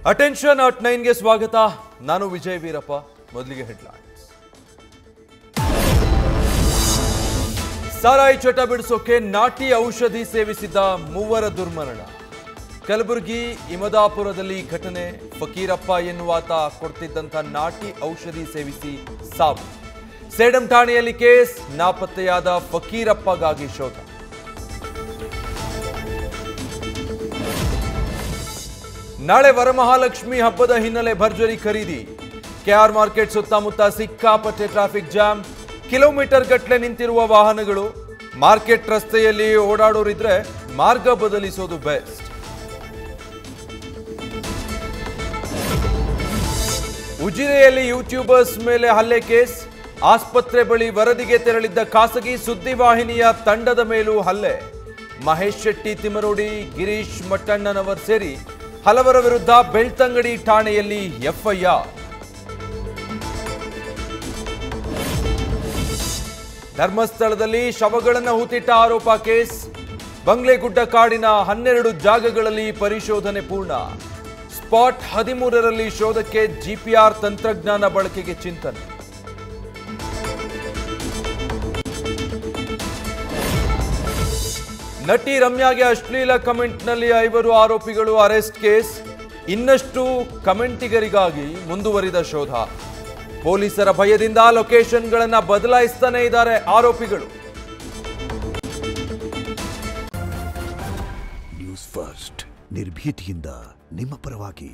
Attention at 9 ಗೆ ಸ್ವಾಗತ. ನಾನು ವಿಜಯ್ ವೀರಪ್ಪ. ಮೊದಲಿಗೆ ಹೆಡ್ಲೈನ್ಸ್. ಸಾರಾಯಿ ಚಟ ಬಿಡಿಸೋಕೆ ನಾಟಿ ಔಷಧಿ ಸೇವಿಸಿದ್ದ ಮೂವರ ದುರ್ಮರಣ. ಕಲಬುರಗಿ ಇಮದಾಪುರದಲ್ಲಿ ಘಟನೆ. ಫಕೀರಪ್ಪ ಎನ್ನುವಾತ ಕೊಡ್ತಿದ್ದಂಥ ನಾಟಿ ಔಷಧಿ ಸೇವಿಸಿ ಸಾವು. ಸೇಡಂ ಠಾಣೆಯಲ್ಲಿ ಕೇಸ್. ನಾಪತ್ತೆಯಾದ ಫಕೀರಪ್ಪಗಾಗಿ ಶೋಧ. ನಾಳೆ ವರಮಹಾಲಕ್ಷ್ಮಿ ಹಬ್ಬದ ಹಿನ್ನೆಲೆ ಭರ್ಜರಿ ಖರೀದಿ. ಕೆಆರ್ ಮಾರ್ಕೆಟ್ ಸುತ್ತಮುತ್ತ ಸಿಕ್ಕಾಪಟ್ಟೆ ಟ್ರಾಫಿಕ್ ಜಾಮ್. ಕಿಲೋಮೀಟರ್ ಗಟ್ಟಲೆ ನಿಂತಿರುವ ವಾಹನಗಳು. ಮಾರ್ಕೆಟ್ ರಸ್ತೆಯಲ್ಲಿ ಓಡಾಡೋರಿದ್ರೆ ಮಾರ್ಗ ಬದಲಿಸೋದು ಬೆಸ್ಟ್. ಉಜಿರೆಯಲ್ಲಿ ಯೂಟ್ಯೂಬರ್ಸ್ ಮೇಲೆ ಹಲ್ಲೆ ಕೇಸ್. ಆಸ್ಪತ್ರೆ ಬಳಿ ವರದಿಗೆ ತೆರಳಿದ್ದ ಖಾಸಗಿ ಸುದ್ದಿವಾಹಿನಿಯ ತಂಡದ ಮೇಲೂ ಹಲ್ಲೆ. ಮಹೇಶ್ ಶೆಟ್ಟಿ ತಿಮರೋಡಿ, ಗಿರೀಶ್ ಮಟ್ಟಣ್ಣನವರ್ ಸೇರಿ ಹಲವರ ವಿರುದ್ಧ ಬೆಳ್ತಂಗಡಿ ಠಾಣೆಯಲ್ಲಿ ಎಫ್ಐಆರ್. ಧರ್ಮಸ್ಥಳದಲ್ಲಿ ಶವಗಳನ್ನು ಹೂತಿಟ್ಟ ಆರೋಪ ಕೇಸ್. ಬಂಗ್ಲೆಗುಡ್ಡ ಕಾಡಿನ 12 ಜಾಗಗಳಲ್ಲಿ ಪರಿಶೋಧನೆ ಪೂರ್ಣ. ಸ್ಪಾಟ್ 13ರಲ್ಲಿ ಶೋಧಕ್ಕೆ ಜಿಪಿಆರ್ ತಂತ್ರಜ್ಞಾನ ಬಳಕೆಗೆ ಚಿಂತನೆ. ನಟಿ ರಮ್ಯಾಗೆ ಅಶ್ಲೀಲ ಕಮೆಂಟ್ನಲ್ಲಿ 5 ಆರೋಪಿಗಳು ಅರೆಸ್ಟ್ ಕೇಸ್. ಇನ್ನಷ್ಟು ಕಮೆಂಟಿಗರಿಗಾಗಿ ಮುಂದುವರಿದ ಶೋಧ. ಪೊಲೀಸರ ಭಯದಿಂದ ಲೊಕೇಶನ್ಗಳನ್ನು ಬದಲಾಯಿಸ್ತಾನೆ ಇದ್ದಾರೆ ಆರೋಪಿಗಳು. ನ್ಯೂಸ್ ಫಸ್ಟ್, ನಿರ್ಭೀತಿಯಿಂದ ನಿಮ್ಮ ಪರವಾಗಿ.